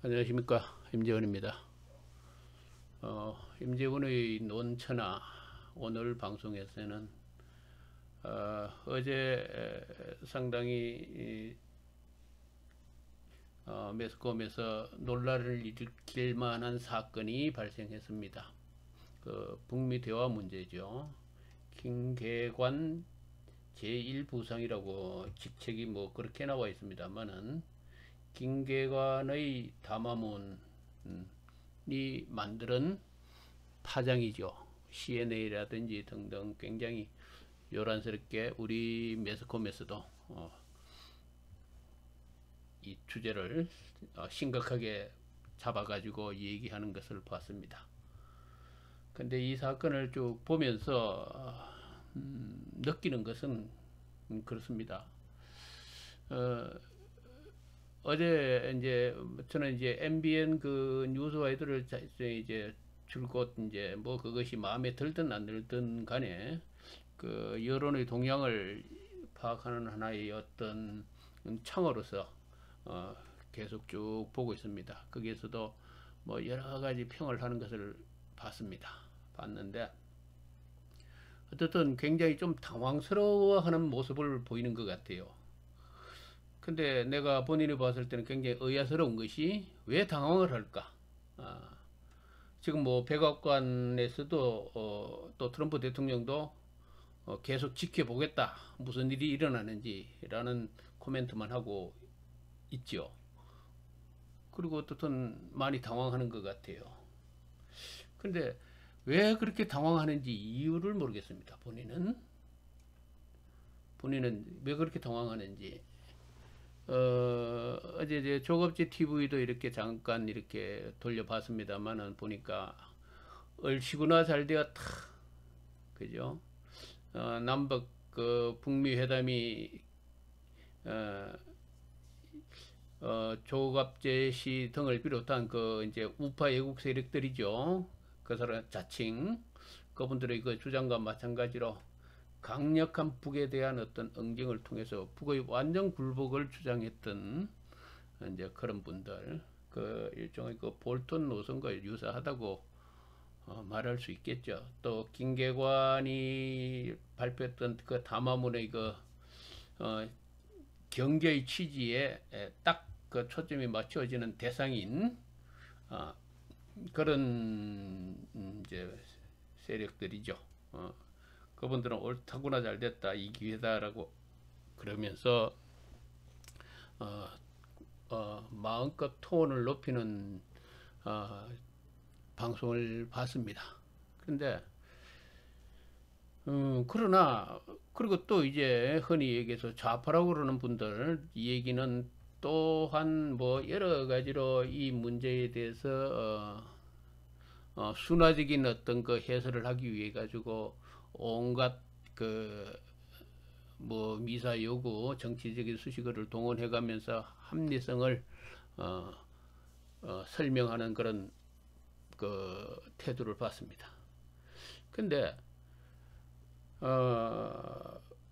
안녕하십니까, 임재원입니다. 임재원의 논천하 오늘 방송에서는 어제 상당히 매스컴에서 논란을 일으킬 만한 사건이 발생했습니다. 북미 대화 문제죠. 김계관 제1부상이라고 직책이 뭐 그렇게 나와 있습니다만은 김계관의 담화문이 만드는 파장이죠. CNA라든지 등등 굉장히 요란스럽게 우리 매스컴에서도 이 주제를 심각하게 잡아가지고 얘기하는 것을 봤습니다. 근데 이 사건을 쭉 보면서 느끼는 것은 그렇습니다. 어제 이제 저는 이제 MBN 그 뉴스와이드를 이제 줄곧 이제 뭐 그것이 마음에 들든 안 들든 간에 그 여론의 동향을 파악하는 하나의 어떤 창으로서 계속 쭉 보고 있습니다. 거기에서도 뭐 여러 가지 평을 하는 것을 봤는데 어쨌든 굉장히 좀 당황스러워하는 모습을 보이는 것 같아요. 근데 내가 본인이 봤을 때는 굉장히 의아스러운 것이 왜 당황을 할까? 지금 뭐 백악관에서도 또 트럼프 대통령도 계속 지켜보겠다. 무슨 일이 일어나는지라는 코멘트만 하고 있죠. 그리고 어떻든 많이 당황하는 것 같아요. 근데 왜 그렇게 당황하는지 이유를 모르겠습니다. 본인은 왜 그렇게 당황하는지. 어제 이제 조급지 TV도 이렇게 잠깐 이렇게 돌려봤습니다만은 보니까 얼씨구나 잘 되었다. 그죠? 남북 그 북미 회담이 조갑재 씨 등을 비롯한 그 이제 우파 애국 세력들이죠. 그 사람 자칭 그분들의 그 주장과 마찬가지로 강력한 북에 대한 어떤 응징을 통해서 북의 완전 굴복을 주장했던 이제 그런 분들, 그 일종의 그 볼턴 노선과 유사하다고 말할 수 있겠죠. 또 김계관이 발표했던 그 담화문의 그 경계의 취지에 딱 그 초점이 맞춰지는 대상인 그런 이제 세력들이죠. 그분들은 옳다구나 잘됐다 이 기회다라고 그러면서 마음껏 톤을 높이는 방송을 봤습니다. 그런데 그러나 그리고 또 이제 흔히 얘기해서 좌파라고 그러는 분들 이 얘기는 또한 뭐 여러 가지로 이 문제에 대해서 순화적인 어떤 그 해설을 하기 위해 가지고 온갖 그 뭐 미사 요구 정치적인 수식어를 동원해 가면서 합리성을 설명하는 그런 그 태도를 봤습니다. 근데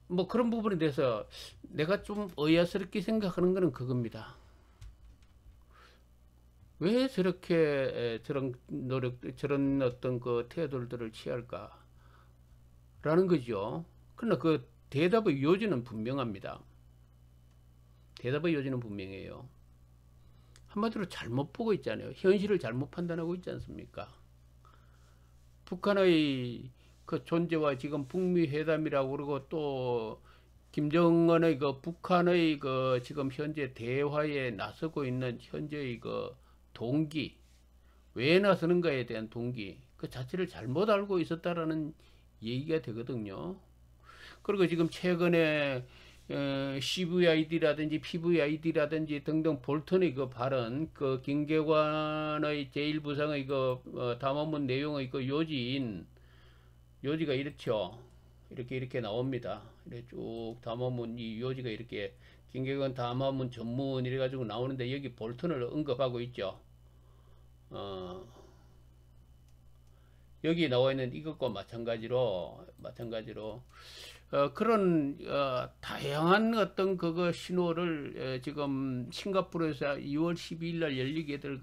뭐 그런 부분에 대해서 내가 좀 의아스럽게 생각하는 것은 그겁니다. 왜 저렇게 저런 어떤 그 태도들을 취할까라는 거죠. 그러나 그 대답의 요지는 분명합니다. 대답의 요지는 분명해요. 한마디로 잘못 보고 있잖아요. 현실을 잘못 판단하고 있지 않습니까? 북한의 그 존재와 지금 북미 회담이라고 그러고 또 김정은의 그 북한의 그 지금 현재 대화에 나서고 있는 현재의 그 동기, 왜 나서는가에 대한 동기, 그 자체를 잘못 알고 있었다라는 얘기가 되거든요. 그리고 지금 최근에 CVID라든지 PVID라든지 등등 볼턴의 그 발언, 그 김계관의 제1부상의 그 담화문 내용의 그 요지가 이렇죠. 이렇게 나옵니다. 이렇게 쭉 담화문 이 요지가 이렇게 김계관 담화문 전문 이래가지고 나오는데 여기 볼턴을 언급하고 있죠. 여기 나와 있는 이것과 마찬가지로 그런 다양한 어떤 그거 신호를 지금 싱가포르에서 2월 12일 날 열리게 될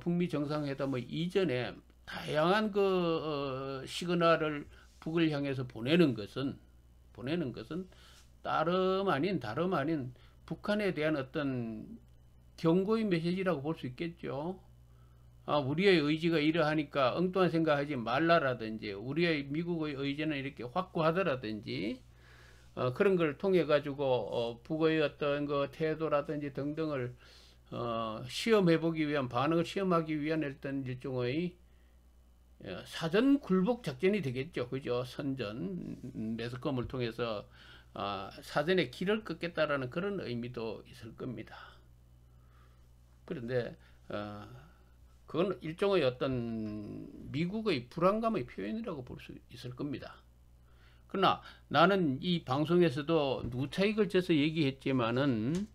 북미 정상회담 이전에 다양한 시그널을 북을 향해서 보내는 것은 다름 아닌 북한에 대한 어떤 경고의 메시지라고 볼 수 있겠죠. 우리의 의지가 이러하니까 엉뚱한 생각하지 말라라든지, 우리의 미국의 의지는 이렇게 확고하더라든지, 그런 걸 통해 가지고 북의 어떤 태도라든지 등등을 시험해보기 위한, 반응을 시험하기 위한 어떤 일종의 사전 굴복 작전이 되겠죠. 그죠? 선전 매스컴을 통해서 사전에 길을 꺾겠다라는 그런 의미도 있을 겁니다. 그런데 그건 일종의 어떤 미국의 불안감의 표현이라고 볼 수 있을 겁니다. 그러나 나는 이 방송에서도 누차에 걸쳐서 얘기했지만은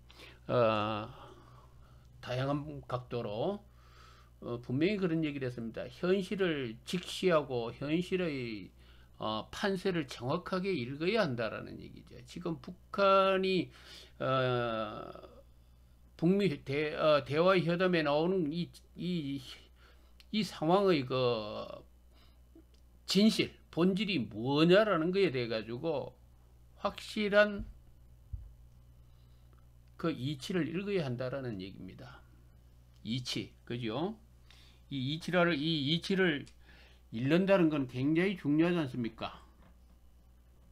다양한 각도로 분명히 그런 얘기를 했습니다. 현실을 직시하고 현실의 판세를 정확하게 읽어야 한다라는 얘기죠. 지금 북한이 북미 대화 회담에 나오는 이 상황의 진실, 본질이 뭐냐라는 거에 대해 가지고 확실한 이치를 읽어야 한다라는 얘기입니다. 이치, 그죠? 이 이치를 읽는다는 건 굉장히 중요하지 않습니까?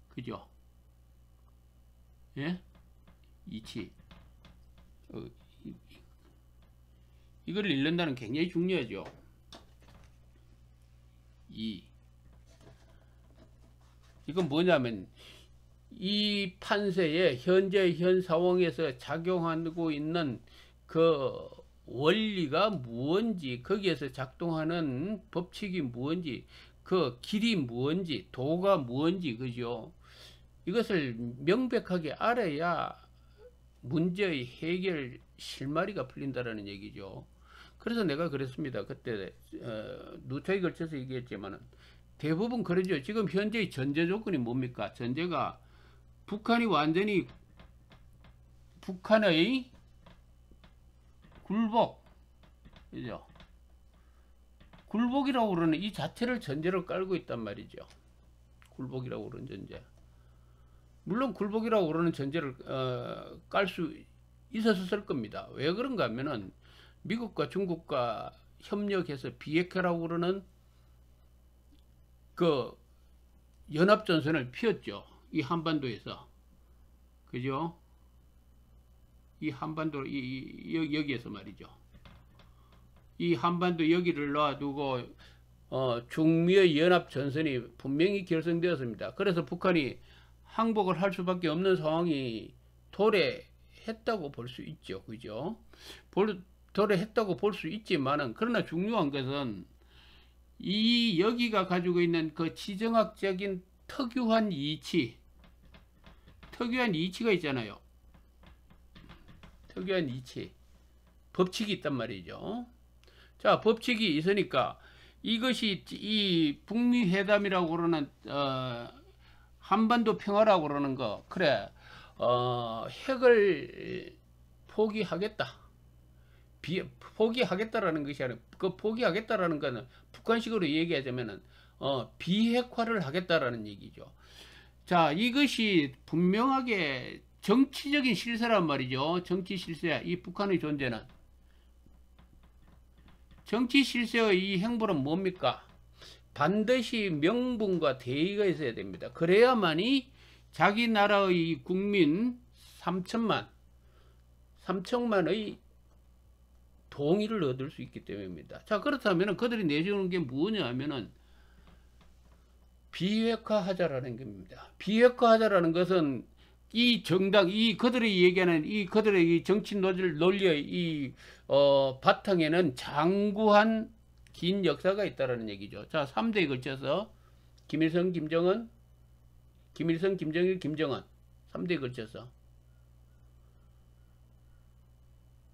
그죠? 예? 이치. 이걸 읽는다는 굉장히 중요하죠. 이건 뭐냐면 이 판세에 현 상황에서 작용하고 있는 원리가 무엇인지, 거기에서 작동하는 법칙이 무엇인지, 길이 무엇인지, 도가 무엇인지, 그죠? 이것을 명백하게 알아야 문제의 해결 실마리가 풀린다라는 얘기죠. 그래서 내가 그랬습니다. 그때 누차에 걸쳐서 얘기했지만은 대부분 그러죠. 지금 현재의 전제 조건이 뭡니까? 전제가 북한이 완전히 북한의 굴복, 그죠? 굴복이라고 그러는 이 자체를 전제로 깔고 있단 말이죠. 굴복이라고 그러는 전제. 물론 굴복이라고 그러는 전제를 깔 수 있었을 겁니다. 왜 그런가 하면은 미국과 중국과 협력해서 비핵화라고 그러는 연합전선을 펴었죠. 이 한반도에서. 그죠? 이 한반도, 여기에서 말이죠. 이 한반도 여기를 놔두고, 중미의 연합전선이 분명히 결성되었습니다. 그래서 북한이 항복을 할 수밖에 없는 상황이 도래했다고 볼 수 있죠. 그죠? 도래했다고 볼 수 있지만은, 그러나 중요한 것은, 여기가 가지고 있는 지정학적인 특유한 이치가 있잖아요. 특유한 이치. 법칙이 있단 말이죠. 자, 법칙이 있으니까 이것이 이 북미 회담이라고 그러는 한반도 평화라고 그러는 거, 그래, 핵을 포기하겠다. 포기하겠다라는 것이 아니라, 포기하겠다라는 거는 북한식으로 얘기하자면은, 비핵화를 하겠다라는 얘기죠. 자, 이것이 분명하게 정치적인 실세란 말이죠. 정치 실세. 이 북한의 존재는. 정치 실세의 이 행보는 뭡니까? 반드시 명분과 대의가 있어야 됩니다. 그래야만이 자기 나라의 국민 3천만의 동의를 얻을 수 있기 때문입니다. 자, 그렇다면 그들이 내세우는 게 뭐냐 하면은 비핵화하자라는 겁니다. 비핵화하자라는 것은 이 정당, 그들이 얘기하는 그들의 정치 논리의 바탕에는 장구한 긴 역사가 있다라는 얘기죠. 자, 3대에 걸쳐서 김일성, 김정일, 김정은 3대에 걸쳐서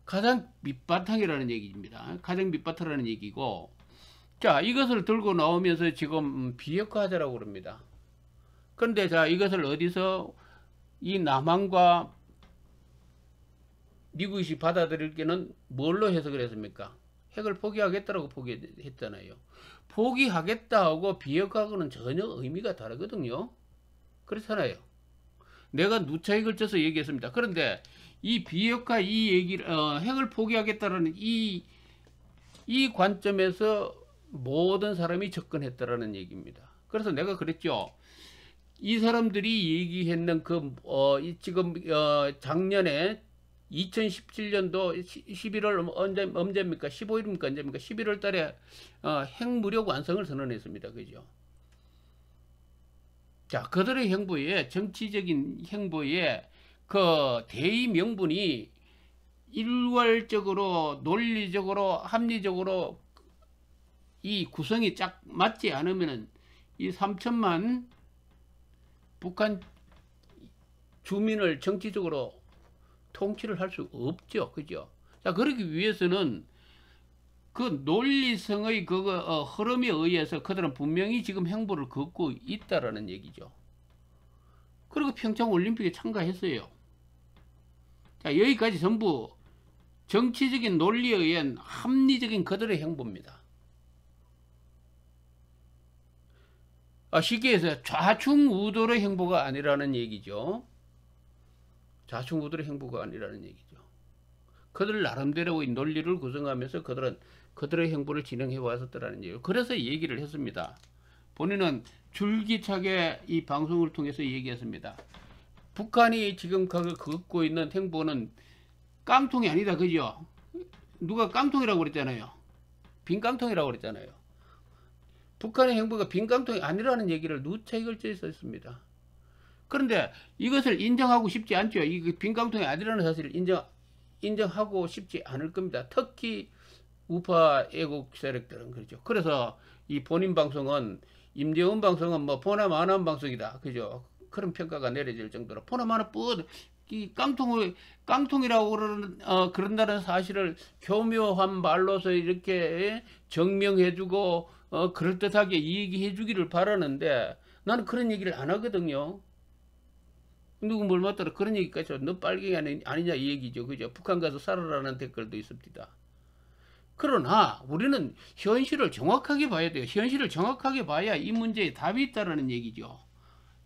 가장 밑바탕이라는 얘기입니다. 가장 밑바탕이라는 얘기고, 자, 이것을 들고 나오면서 지금 비핵화하자라고 그럽니다. 그런데 자, 이것을 어디서 이 남한과 미국이 받아들일 게는 뭘로 해석을 했습니까? 핵을 포기하겠다라고 포기했잖아요. 포기하겠다하고 비핵화하고는 전혀 의미가 다르거든요. 그렇잖아요. 내가 누차익을 쪄서 얘기했습니다. 그런데 이 비핵화 이 얘기를 핵을 포기하겠다라는 이 관점에서 모든 사람이 접근했다라는 얘기입니다. 그래서 내가 그랬죠. 이 사람들이 얘기했는 지금 작년에 2017년도 11월 언제입니까? 15일입니까? 언제입니까? 11월 달에 핵무력 완성을 선언했습니다. 그죠? 자, 그들의 행보에 정치적인 행보에 그 대의 명분이 일괄적으로 논리적으로 합리적으로 이 구성이 쫙 맞지 않으면은 이 3천만 북한 주민을 정치적으로 통치를 할 수 없죠. 그죠? 자, 그러기 위해서는 그 논리성의 흐름에 의해서 그들은 분명히 지금 행보를 걷고 있다라는 얘기죠. 그리고 평창 올림픽에 참가했어요. 자, 여기까지 전부 정치적인 논리에 의한 합리적인 그들의 행보입니다. 쉽게 해서 좌충우돌의 행보가 아니라는 얘기죠. 좌충우돌의 행보가 아니라는 얘기죠. 그들 나름대로의 논리를 구성하면서 그들은 그들의 행보를 진행해 왔었다라는 얘기예요. 그래서 얘기를 했습니다. 본인은 줄기차게 이 방송을 통해서 얘기했습니다. 북한이 지금 걷고 있는 행보는 깡통이 아니다. 그죠? 누가 깡통이라고 그랬잖아요. 빈 깡통이라고 그랬잖아요. 북한의 행보가 빈 깡통이 아니라는 얘기를 누차 걸쳐 있었습니다. 그런데 이것을 인정하고 싶지 않죠. 이 빈 깡통이 아니라는 사실을 인정하고 싶지 않을 겁니다. 특히 우파 애국 세력들은 그렇죠. 그래서 이 본인 방송은 임재원 방송은 뭐 포나마난 방송이다. 그죠? 그런 평가가 내려질 정도로 포나마나 이 깡통이라고 그런다는 사실을 교묘한 말로서 이렇게 정명해주고 그럴듯하게 얘기해주기를 바라는데 나는 그런 얘기를 안 하거든요. 누구 뭘 맞더라 그런 얘기까지 너 빨갱이 아니냐 이 얘기죠. 그죠? 북한 가서 살아라는 댓글도 있습니다. 그러나 우리는 현실을 정확하게 봐야 돼요. 현실을 정확하게 봐야 이 문제에 답이 있다는 얘기죠.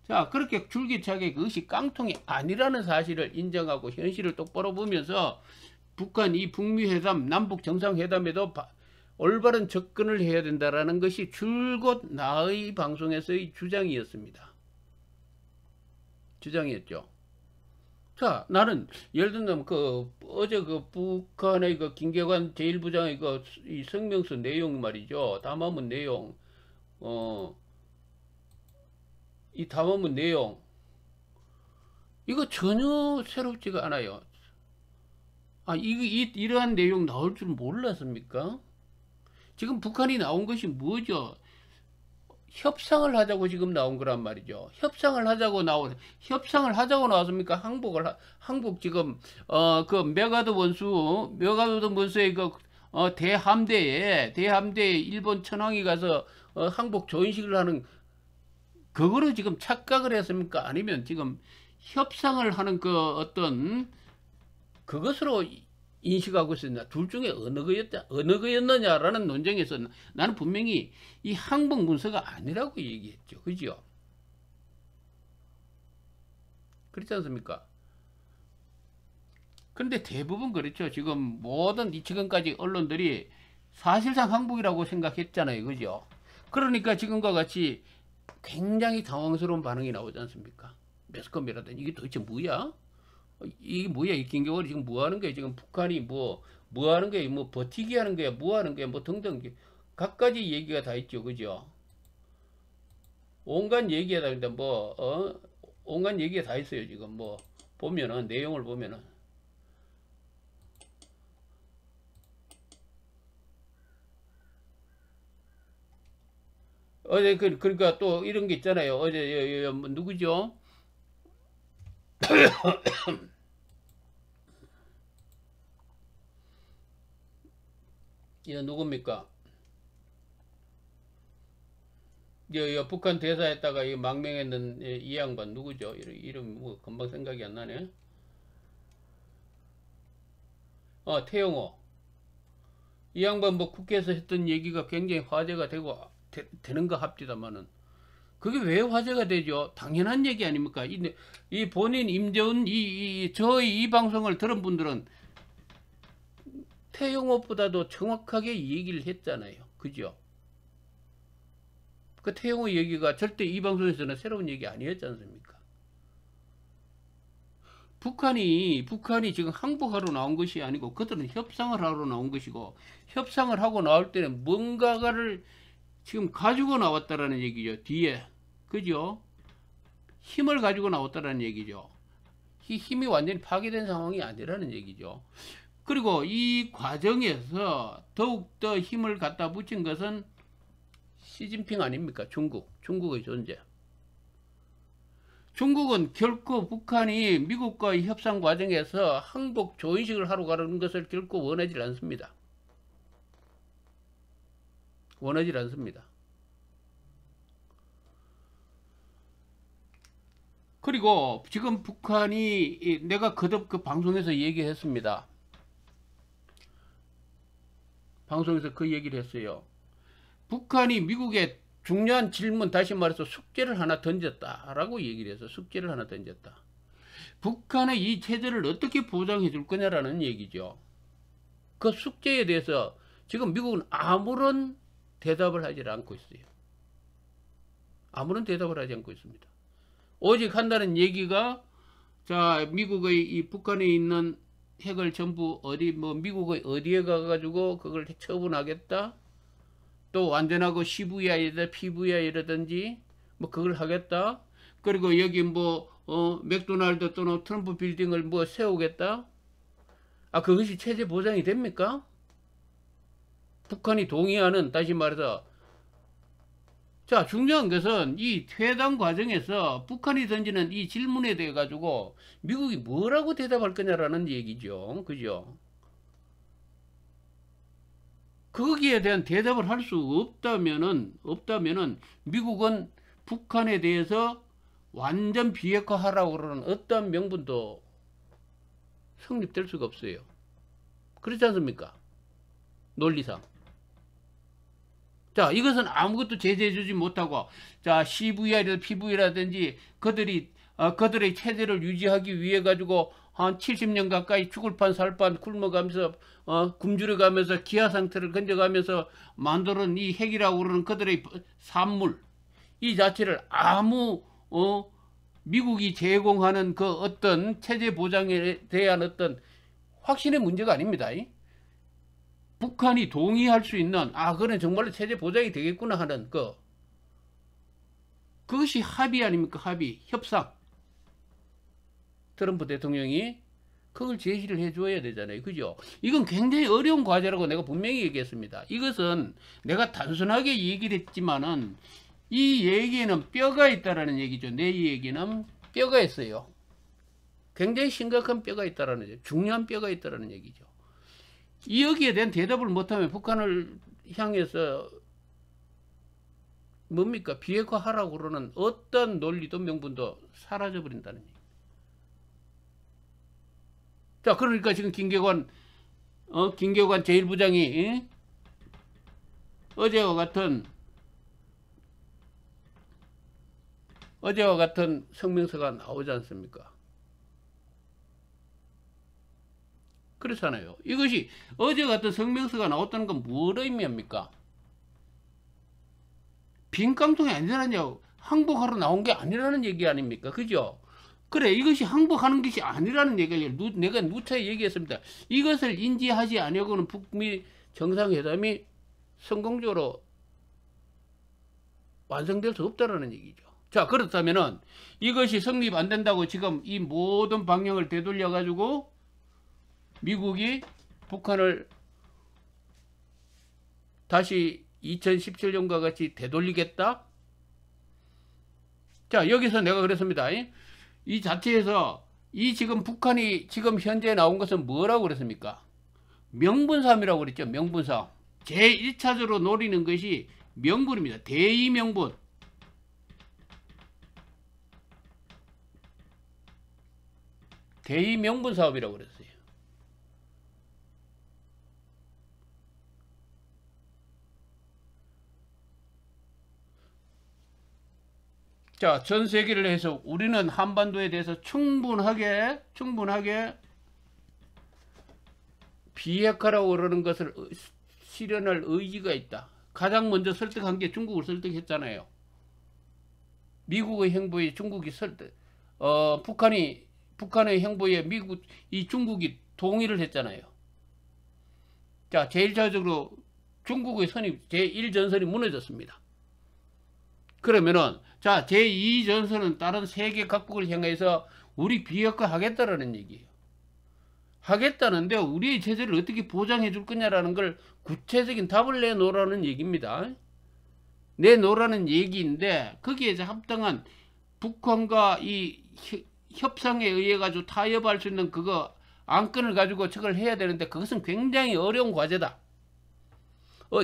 자, 그렇게 줄기차게 그것이 깡통이 아니라는 사실을 인정하고 현실을 똑바로 보면서 북한 이 북미회담, 남북 정상회담에도 올바른 접근을 해야 된다라는 것이 줄곧 나의 방송에서의 주장이었습니다. 주장이었죠. 자, 나는 예를 들면 어제 북한의 김계관 제1부장의 이 성명서 내용 말이죠. 담화문 내용, 이 담화문 내용 이거 전혀 새롭지가 않아요. 이러한 내용 나올 줄 몰랐습니까? 지금 북한이 나온 것이 뭐죠? 협상을 하자고 지금 나온 거란 말이죠. 협상을 하자고 나왔습니까? 한국 지금 그 메가드 원수의 대함대에 일본 천황이 가서 항복 조인식을 하는 그거로 지금 착각을 했습니까? 아니면 지금 협상을 하는 그것으로 인식하고 있었나? 둘 중에 어느 거였느냐라는 논쟁에서 나는 분명히 이 항복 문서가 아니라고 얘기했죠. 그죠? 그렇지 않습니까? 근데 대부분 그렇죠. 지금 모든 지금까지 언론들이 사실상 항복이라고 생각했잖아요. 그죠? 그러니까 지금과 같이 굉장히 당황스러운 반응이 나오지 않습니까? 매스컴이라든지 이게 도대체 뭐야? 이게 뭐야? 이 김경월이 지금 뭐 하는 거야? 지금 북한이 뭐 하는 거야? 뭐 버티기 하는 거야? 뭐 하는 거야? 뭐 등등 각가지 얘기가 다 있죠. 그죠? 온갖 얘기가 다 있는데 온갖 얘기가 다 있어요. 지금 뭐 보면은 내용을 보면은 어제 그러니까 또 이런 게 있잖아요. 어제 누구죠? 누굽니까? 북한 대사에다가 이 망명했는 이 양반 누구죠? 이름 뭐 금방 생각이 안 나네. 태영호. 이 양반 뭐 국회에서 했던 얘기가 굉장히 화제가 되고 되는가 합디다마는 그게 왜 화제가 되죠? 당연한 얘기 아닙니까? 이 본인 임재훈 저희 이 방송을 들은 분들은 태영호보다도 정확하게 이 얘기를 했잖아요. 그죠? 그 태영호 얘기가 절대 이 방송에서는 새로운 얘기 아니었지 않습니까? 북한이 지금 항복하러 나온 것이 아니고 그들은 협상을 하러 나온 것이고 협상을 하고 나올 때는 뭔가를 지금 가지고 나왔다라는 얘기죠. 뒤에. 그죠? 힘을 가지고 나왔다라는 얘기죠. 이 힘이 완전히 파괴된 상황이 아니라는 얘기죠. 그리고 이 과정에서 더욱더 힘을 갖다 붙인 것은 시진핑 아닙니까? 중국의 존재. 중국은 결코 북한이 미국과의 협상 과정에서 항복 조인식을 하러 가는 것을 결코 원하지 않습니다. 원하지 않습니다. 그리고 지금 북한이 내가 거듭 그 방송에서 얘기했습니다. 방송에서 그 얘기를 했어요. 북한이 미국에 중요한 질문, 다시 말해서 숙제를 하나 던졌다라고 얘기를 해서 숙제를 하나 던졌다. 북한의 이 체제를 어떻게 보장해 줄 거냐라는 얘기죠. 그 숙제에 대해서 지금 미국은 아무런 대답을 하지 않고 있어요. 아무런 대답을 하지 않고 있습니다. 오직 한다는 얘기가 자 미국의 이 북한에 있는 핵을 전부 미국의 어디에 가가지고 그걸 처분하겠다. 또 완전하고 시부야이다 PVI라든지 뭐 그걸 하겠다. 그리고 여기 맥도날드 또는 트럼프 빌딩을 세우겠다. 그것이 체제 보장이 됩니까? 북한이 동의하는, 다시 말해서 자 중요한 것은 이 회담 과정에서 북한이 던지는 이 질문에 대해 가지고 미국이 뭐라고 대답할 거냐라는 얘기죠. 그죠? 거기에 대한 대답을 할 수 없다면은 미국은 북한에 대해서 완전 비핵화하라고 그러는 어떠한 명분도 성립될 수가 없어요. 그렇지 않습니까? 논리상. 자, 이것은 아무것도 제재해주지 못하고, 자, CVI라든지 PV라든지 그들의 체제를 유지하기 위해 가지고 한 70년 가까이 죽을 판 살 판 굶어가면서 굶주려 가면서 기아 상태를 건져가면서 만드는 이 핵이라고 그러는 그들의 산물 이 자체를 미국이 제공하는 그 어떤 체제 보장에 대한 어떤 확신의 문제가 아닙니다. 북한이 동의할 수 있는 그는 정말로 체제 보장이 되겠구나 하는 그것이 합의 아닙니까? 합의, 협상. 트럼프 대통령이 그걸 제시를 해줘야 되잖아요. 그죠? 이건 굉장히 어려운 과제라고 내가 분명히 얘기했습니다. 이것은 내가 단순하게 얘기를 했지만은 이 얘기에는 뼈가 있다라는 얘기죠. 내 얘기는 뼈가 있어요. 굉장히 심각한 뼈가 있다라는 얘기죠. 중요한 뼈가 있다라는 얘기죠. 여기에 대한 대답을 못하면 북한을 향해서 뭡니까? 비핵화하라고 그러는 어떤 논리도 명분도 사라져버린다는 얘기. 자, 그러니까 지금 김계관 제1부장이 어제와 같은 성명서가 나오지 않습니까? 그렇잖아요. 이것이 어제 같은 성명서가 나왔다는 건 뭐를 의미합니까? 빈 깡통이 아니라냐고, 항복하러 나온 게 아니라는 얘기 아닙니까? 그죠? 그래, 이것이 항복하는 것이 아니라는 얘기를 내가 누차 얘기했습니다. 이것을 인지하지 않으고는 북미 정상회담이 성공적으로 완성될 수 없다라는 얘기죠. 자, 그렇다면은 이것이 성립 안 된다고 지금 이 모든 방향을 되돌려 가지고 미국이 북한을 다시 2017년과 같이 되돌리겠다? 자, 여기서 내가 그랬습니다. 이 자체에서 지금 북한이 지금 현재 나온 것은 뭐라고 그랬습니까? 명분삼이라고 그랬죠. 명분삼. 제1차적으로 노리는 것이 명분입니다. 대의명분. 대의 명분 사업이라고 그랬어요. 자, 전 세계를 해서 우리는 한반도에 대해서 충분하게 비핵화라고 그러는 것을 실현할 의지가 있다. 가장 먼저 설득한 게 중국을 설득했잖아요. 미국의 행보에 중국이 북한의 행보에 중국이 동의를 했잖아요. 자, 제1차적으로 중국의 제1전선이 무너졌습니다. 그러면은, 자, 제2전선은 다른 세계 각국을 향해서 우리 비핵화 하겠다라는 얘기예요. 하겠다는데 우리의 체제를 어떻게 보장해 줄 거냐라는 걸 구체적인 답을 내놓으라는 얘기입니다. 내놓으라는 얘기인데, 거기에 합당한 북한과 이 협상에 의해 가지고 타협할 수 있는 그거 안건을 가지고 저걸 해야 되는데, 그것은 굉장히 어려운 과제다.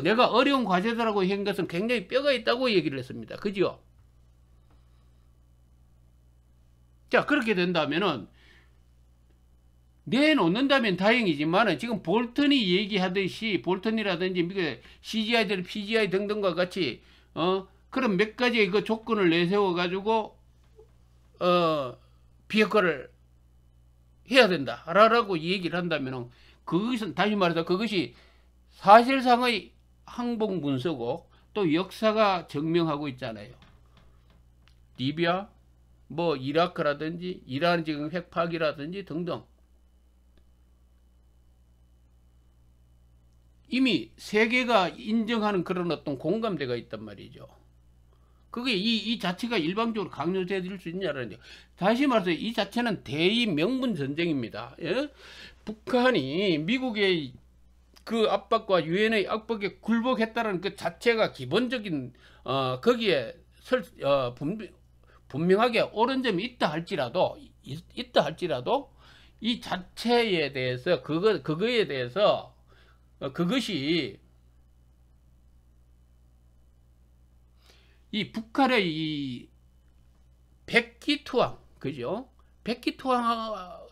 내가 어려운 과제다라고 한 것은 굉장히 뼈가 있다고 얘기를 했습니다. 그죠? 자, 그렇게 된다면은 내놓는다면 다행이지만, 지금 볼턴이 얘기하듯이 볼턴이라든지 미국의 CGI, PGI 등등과 같이 그런 몇 가지의 그 조건을 내세워 가지고 비핵화를 해야 된다라고 얘기를 한다면, 그것은 다시 말해서 그것이 사실상의 항복 문서고 또 역사가 증명하고 있잖아요. 리비아, 뭐 이라크라든지 이란 지금 핵파기라든지 등등 이미 세계가 인정하는 그런 어떤 공감대가 있단 말이죠. 그게 이 자체가 일방적으로 강요될 수 있냐라는 게, 다시 말해서 이 자체는 대의 명분 전쟁입니다. 예? 북한이 미국의 그 압박과 유엔의 압박에 굴복했다는 그 자체가 기본적인 거기에 분명하게 옳은 점이 있다 할지라도 이 자체에 대해서 그거에 대해서 그것이 이 북한의 이 백기투항, 그죠? 백기투항으로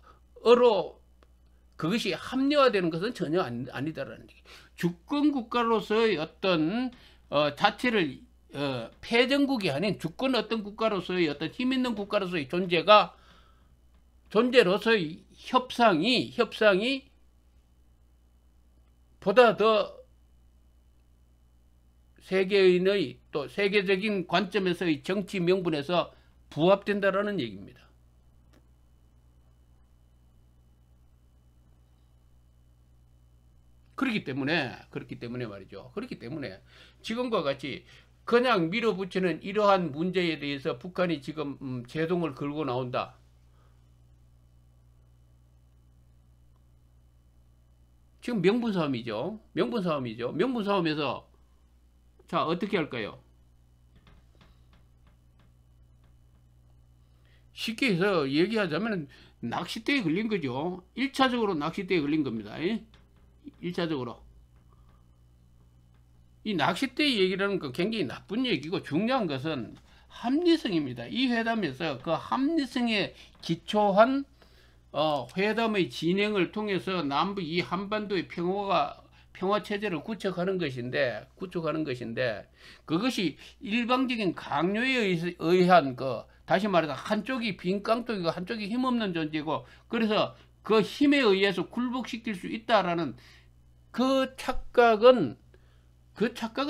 그것이 합리화되는 것은 전혀 아니다라는 얘기. 주권 국가로서의 어떤 자체를 패전국이 아닌 주권 어떤 국가로서의 어떤 힘 있는 국가로서의 존재로서의 협상이 보다 더 세계인의 또 세계적인 관점에서의 정치 명분에서 부합된다라는 얘기입니다. 그렇기 때문에 말이죠. 그렇기 때문에 지금과 같이 그냥 밀어붙이는 이러한 문제에 대해서 북한이 지금 제동을 걸고 나온다. 지금 명분싸움이죠. 명분싸움에서 자, 어떻게 할까요? 쉽게 해서 얘기하자면 낚싯대에 걸린 거죠. 1차적으로 낚싯대에 걸린 겁니다. 1차적으로. 이 낚싯대 얘기라는 건 굉장히 나쁜 얘기고, 중요한 것은 합리성입니다. 이 회담에서 그 합리성에 기초한 회담의 진행을 통해서 이 한반도의 평화 체제를 구축하는 것인데 그것이 일방적인 강요에 의한 다시 말해서 한쪽이 빈 깡통이고 한쪽이 힘없는 존재고, 그래서 그 힘에 의해서 굴복시킬 수 있다라는 그 착각은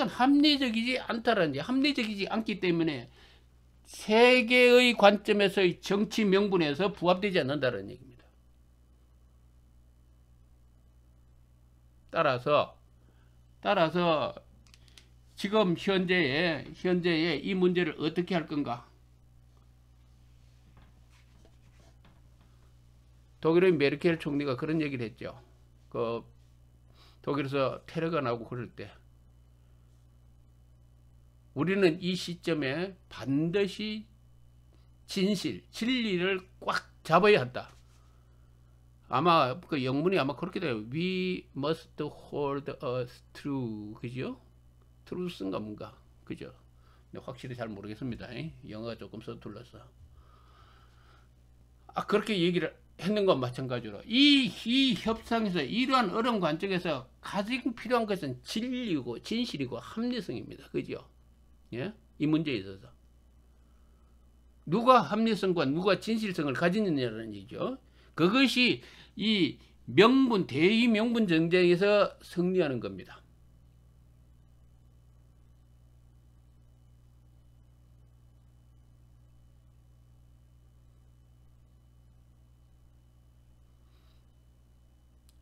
합리적이지 않기 때문에 세계의 관점에서의 정치 명분에서 부합되지 않는다는 얘기입니다. 따라서 지금 현재의 이 문제를 어떻게 할 건가? 독일의 메르켈 총리가 그런 얘기를 했죠. 독일에서 테러가 나고 그럴 때 우리는 이 시점에 반드시 진리를 꽉 잡아야 한다. 아마 그 영문이 아마 그렇게 돼요. We must hold us true. 그죠? truth인가 뭔가. 그죠? 확실히 잘 모르겠습니다. 영어가 조금 서툴러서. 그렇게 얘기를 했는 것과 마찬가지로 이 협상에서 이러한 어려운 관점에서 가장 필요한 것은 진리고 진실이고 합리성입니다. 그죠? 예? 이 문제에 있어서 누가 합리성과 누가 진실성을 가지느냐는 얘기죠. 그것이 이 대의 명분 전쟁에서 승리하는 겁니다.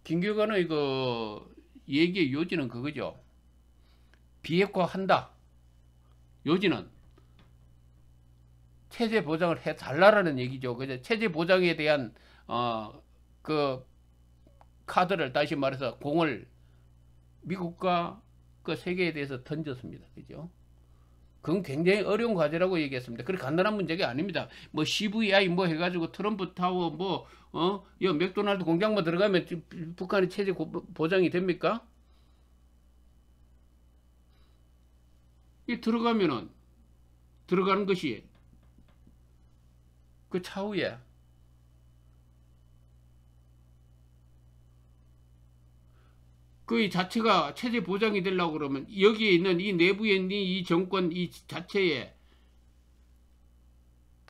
김교관의 그 얘기의 요지는 그거죠. 비핵화한다. 요지는 체제 보장을 해달라는 얘기죠. 그죠? 체제 보장에 대한 그 카드를 다시 말해서 공을 미국과 그 세계에 대해서 던졌습니다. 그죠? 그건 굉장히 어려운 과제라고 얘기했습니다. 그렇게 간단한 문제가 아닙니다. 뭐 CVI 뭐 해가지고 트럼프 타워 이 맥도날드 공장만 들어가면 북한의 체제 보장이 됩니까? 이 들어가면은 들어가는 것이 그 차후에 그 자체가 체제 보장이 되려고 그러면 여기에 있는 이 내부에 있는 이 정권 이 자체에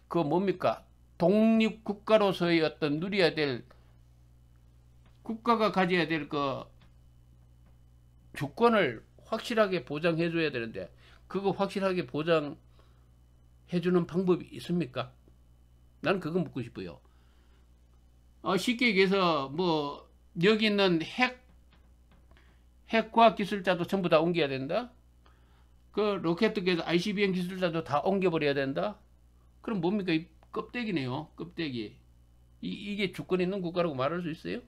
그 뭡니까? 독립국가로서의 어떤 누려야 될 국가가 가져야 될 그 주권을 확실하게 보장해 줘야 되는데 그거 확실하게 보장해 주는 방법이 있습니까? 나는 그거 묻고 싶어요. 쉽게 얘기해서 뭐 여기 있는 핵과학 기술자도 전부 다 옮겨야 된다? 그 로켓계에서 ICBM 기술자도 다 옮겨버려야 된다? 그럼 뭡니까? 이 껍데기네요. 껍데기. 이게 주권 있는 국가라고 말할 수 있어요?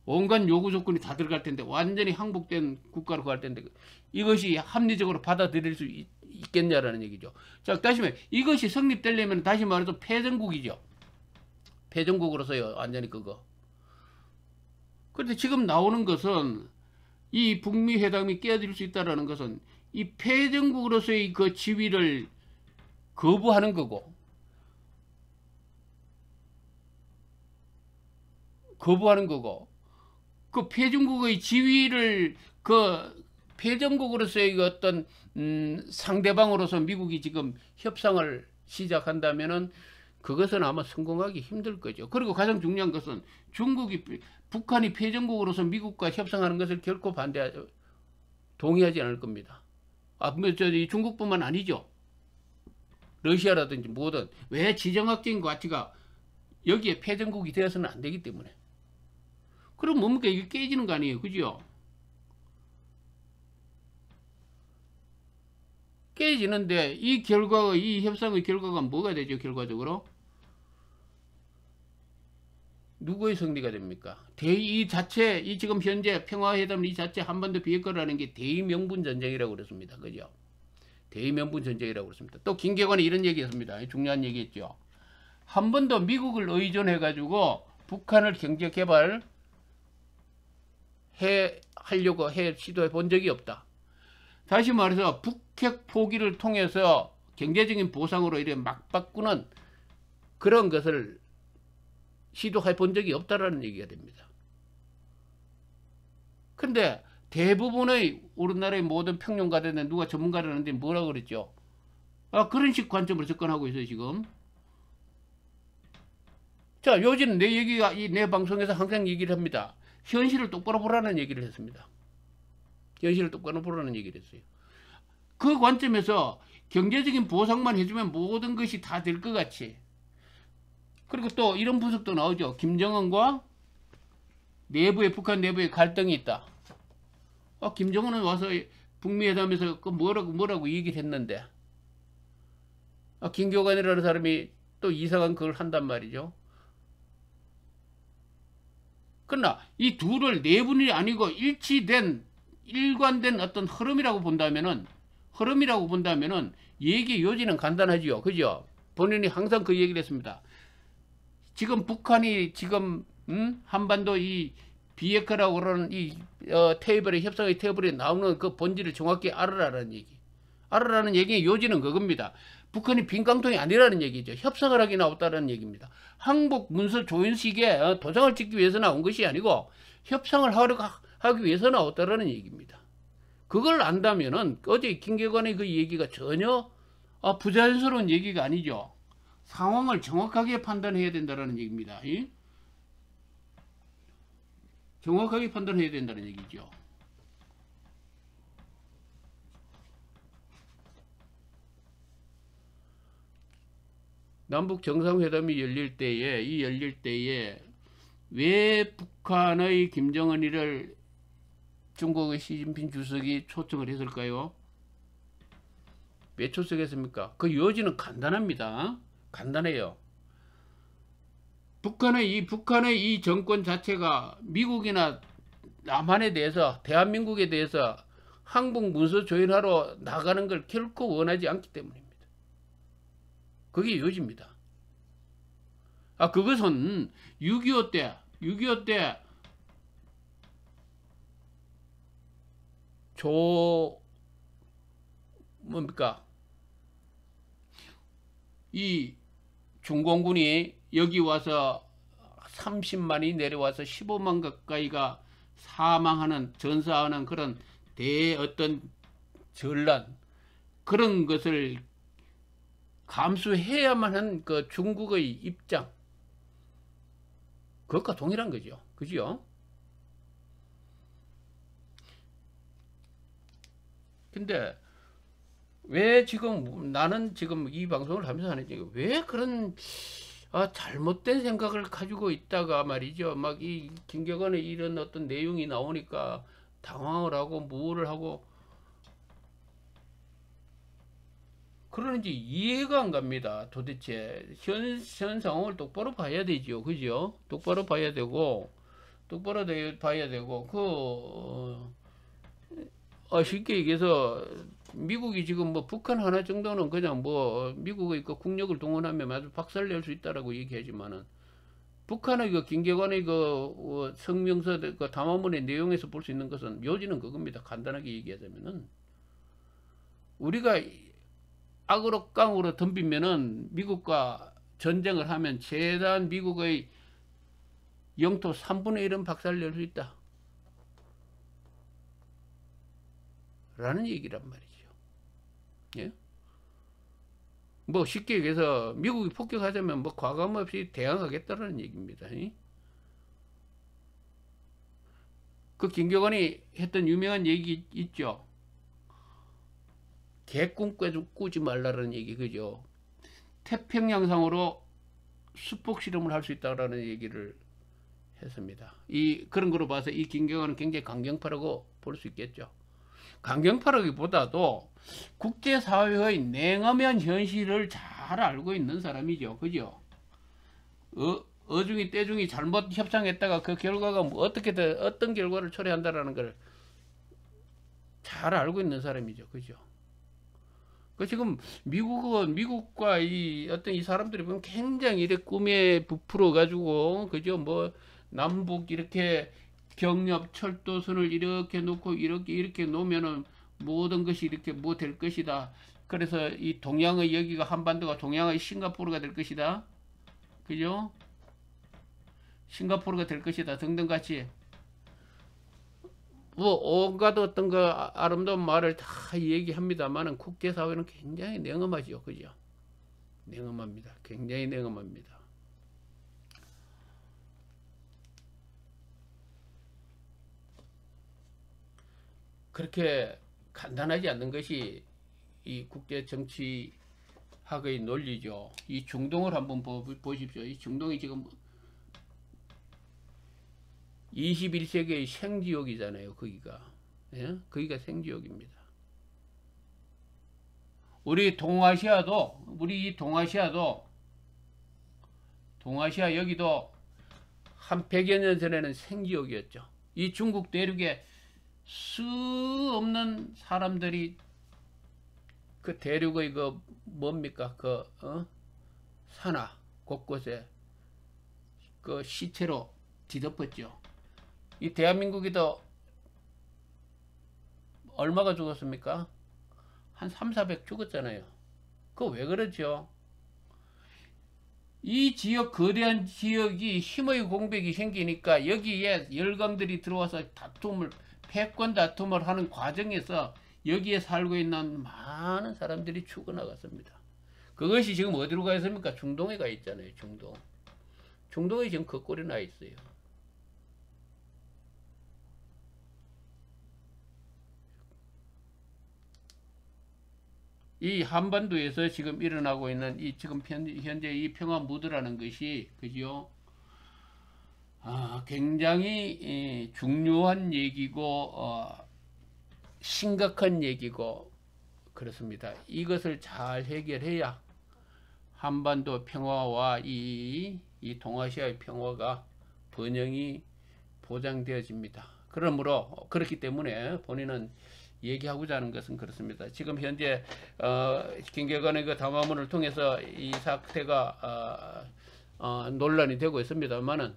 온갖 요구 조건이 다 들어갈 텐데 완전히 항복된 국가로 갈 텐데 이것이 합리적으로 받아들일 수 있겠냐라는 얘기죠. 자, 다시 말해 이것이 성립되려면 다시 말해서 패전국이죠. 패전국으로서요. 완전히 그거. 그런데 지금 나오는 것은 이 북미 회담이 깨어질 수 있다라는 것은 이 패전국으로서의 그 지위를 거부하는 거고 그 패전국의 지위를 그 패전국으로서의 그 어떤 상대방으로서 미국이 지금 협상을 시작한다면은 그것은 아마 성공하기 힘들 거죠. 그리고 가장 중요한 것은 북한이 패전국으로서 미국과 협상하는 것을 결코 동의하지 않을 겁니다. 중국뿐만 아니죠. 러시아라든지 뭐든 왜 지정학적인 가치가 여기에 패전국이 되어서는 안 되기 때문에. 그럼 뭡니까? 이게 깨지는 거 아니에요. 그죠? 깨지는데 이 협상의 결과가 뭐가 되죠? 결과적으로 누구의 승리가 됩니까? 지금 현재 평화회담 이 자체 한반도 비핵화라는 게 대의명분 전쟁이라고 그랬습니다. 그죠? 대의명분 전쟁이라고 그랬습니다. 또 김계관이 이런 얘기했습니다. 중요한 얘기했죠. 한 번도 미국을 의존해가지고 북한을 경제 개발 하려고 시도해 본 적이 없다. 다시 말해서 북핵 포기를 통해서 경제적인 보상으로 이렇게 막 바꾸는 그런 것을 시도해 본 적이 없다라는 얘기가 됩니다. 근데 대부분의 우리나라의 모든 평론가들은 누가 전문가라는데 뭐라고 그랬죠? 그런 식 관점으로 접근하고 있어요, 지금. 자, 요즘 내 방송에서 항상 얘기를 합니다. 현실을 똑바로 보라는 얘기를 했습니다. 현실을 똑바로 보라는 얘기를 했어요. 그 관점에서 경제적인 보상만 해주면 모든 것이 다 될 것 같이. 그리고 또 이런 분석도 나오죠. 김정은과 북한 내부에 갈등이 있다. 김정은은 와서 북미 회담에서 뭐라고 얘기를 했는데 김교관이라는 사람이 또 이상한 그걸 한단 말이죠. 그러나 이 둘을 내분이 아니고 일관된 어떤 흐름이라고 본다면은 얘기의 요지는 간단하지요. 그죠? 본인이 항상 그 얘기를 했습니다. 지금 북한이 한반도 이 비핵화라고 그러는 협상의 테이블에 나오는 그 본질을 정확히 알아라는 얘기. 알아라는 얘기의 요지는 그겁니다. 북한이 빈깡통이 아니라는 얘기죠. 협상을 하기 나왔다는 얘기입니다. 항복 문서 조인식에 도장을 찍기 위해서 나온 것이 아니고 협상을 하기 위해서 나왔다는 얘기입니다. 그걸 안다면은 어제 김계관의 그 얘기가 전혀 부자연스러운 얘기가 아니죠. 상황을 정확하게 판단해야 된다는 얘기입니다. 정확하게 판단해야 된다는 얘기죠. 남북 정상회담이 열릴 때에 왜 북한의 김정은이를 중국의 시진핑 주석이 초청을 했을까요? 왜 초청했습니까? 그 요지는 간단합니다. 간단해요. 북한의 이 정권 자체가 미국이나 남한에 대해서, 대한민국에 대해서 항복 문서 조율하러 나가는 걸 결코 원하지 않기 때문입니다. 그게 요지입니다. 그것은 6.25 때 이 중공군이 여기 와서 30만이 내려와서 15만 가까이가 사망하는, 전사하는 그런 어떤 전란, 그런 것을 감수해야만 한 그 중국의 입장, 그것과 동일한 거죠. 그죠? 근데 왜 지금 나는 지금 이 방송을 하면서 하는지, 왜 그런 잘못된 생각을 가지고 있다가 말이죠. 막 이 김계관의 이런 어떤 내용이 나오니까 당황을 하고 뭐를 하고 그러는지 이해가 안 갑니다. 도대체 현 상황을 똑바로 봐야 되죠. 그죠? 똑바로 봐야 되고 쉽게 얘기해서 미국이 지금 뭐 북한 하나 정도는 그냥 뭐 미국의 그 국력을 동원하면 아주 박살낼 수 있다라고 얘기하지만은, 북한의 그 김계관의 그 성명서 그 담화문의 내용에서 볼 수 있는 것은 요지는 그겁니다. 간단하게 얘기하자면은, 우리가 악으로 깡으로 덤비면은 미국과 전쟁을 하면 최대한 미국의 영토 3분의 1은 박살낼 수 있다 라는 얘기란 말이죠. 예? 뭐 쉽게 얘기해서 미국이 폭격하자면 뭐 과감 없이 대항하겠다는 얘기입니다. 그 김계관이 했던 유명한 얘기 있죠. 개꿈 꾸지 말라는 얘기, 그죠? 태평양상으로 수폭 실험을 할 수 있다라는 얘기를 했습니다. 그런 거로 봐서 이 김계관은 굉장히 강경파라고 볼 수 있겠죠. 강경파라기보다도 국제사회의 냉엄한 현실을 잘 알고 있는 사람이죠. 그죠? 어중이 때중이 잘못 협상했다가 그 결과가 어떤 결과를 초래한다라는 걸 잘 알고 있는 사람이죠. 그죠? 지금 미국과 어떤 이 사람들이 보면 굉장히 이렇게 꿈에 부풀어 가지고, 그죠? 뭐 남북 이렇게 경협 철도선을 이렇게 놓고 이렇게 놓으면은 모든 것이 이렇게 뭐 될 것이다. 그래서 이 동양의 여기가 한반도가 동양의 싱가포르가 될 것이다. 그죠? 싱가포르가 될 것이다. 등등 같이 뭐 온갖 어떤 그 아름다운 말을 다 얘기합니다만은 국제사회는 굉장히 냉엄하죠. 그죠? 냉엄합니다. 굉장히 냉엄합니다. 그렇게 간단하지 않는 것이 이 국제 정치학의 논리죠. 이 중동을 한번 보십시오. 이 중동이 지금 21세기의 생지옥이잖아요. 거기가. 예? 거기가 생지옥입니다. 우리 동아시아 여기도 한 100여 년 전에는 생지옥이었죠. 이 중국 대륙에 수 없는 사람들이 그 대륙의 그 뭡니까? 산하 곳곳에 그 시체로 뒤덮었죠. 이 대한민국에도 얼마가 죽었습니까? 한 3, 400 죽었잖아요. 그거 왜 그렇죠? 이 지역, 거대한 지역이 힘의 공백이 생기니까 여기에 열강들이 들어와서 패권 다툼을 하는 과정에서 여기에 살고 있는 많은 사람들이 죽어나갔습니다. 그것이 지금 어디로 가 있습니까? 중동에 가 있잖아요. 중동. 중동에 지금 그 꼴이 나 있어요. 이 한반도에서 지금 일어나고 있는 이 지금 현재 이 평화 무드라는 것이, 그죠? 굉장히 중요한 얘기고 심각한 얘기고 그렇습니다. 이것을 잘 해결해야 한반도 평화와 이 동아시아의 평화가 번영이 보장되어집니다. 그러므로 그렇기 때문에 본인은 얘기하고자 하는 것은 그렇습니다. 지금 현재 김계관의 그 담화문을 통해서 이 사태가 논란이 되고 있습니다만은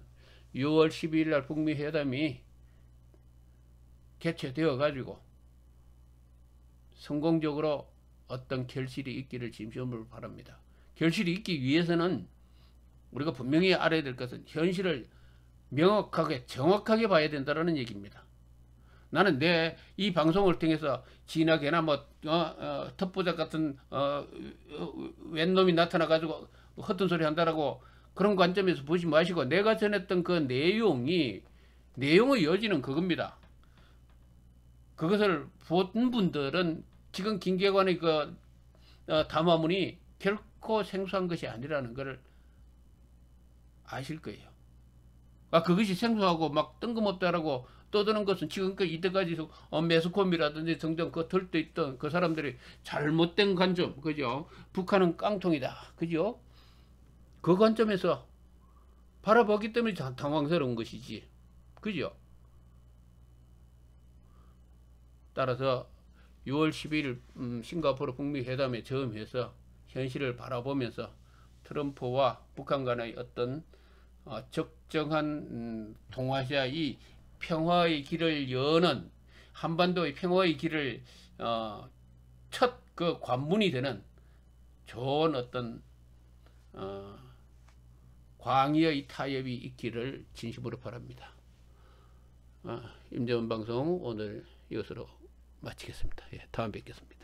6월 12일 날 북미 회담이 개최되어 가지고 성공적으로 어떤 결실이 있기를 진심으로 바랍니다. 결실이 있기 위해서는 우리가 분명히 알아야 될 것은 현실을 명확하게 정확하게 봐야 된다는 얘기입니다. 나는 내 이 방송을 통해서 진하게나 텃보잡 같은 웬 놈이 나타나 가지고 헛된 소리 한다라고 그런 관점에서 보지 마시고, 내가 전했던 그 내용의 여지는 그겁니다. 그것을 본 분들은 지금 김계관의 그 담화문이 결코 생소한 것이 아니라는 것을 아실 거예요. 그것이 생소하고 막 뜬금없다라고 떠드는 것은 지금까지 이때까지 매스컴이라든지 등등 그 들떠 있던 그 사람들이 잘못된 관점, 그죠? 북한은 깡통이다, 그죠? 그 관점에서 바라보기 때문에 당황스러운 것이지, 그죠? 따라서 6월 12일 싱가포르 북미 회담에 저음해서 현실을 바라보면서 트럼프와 북한 간의 어떤 적정한 동아시아 이 평화의 길을 여는, 한반도의 평화의 길을 첫 그 관문이 되는 좋은 어떤 광의의 타협이 있기를 진심으로 바랍니다. 임재원 방송 오늘 이것으로 마치겠습니다. 다음 뵙겠습니다.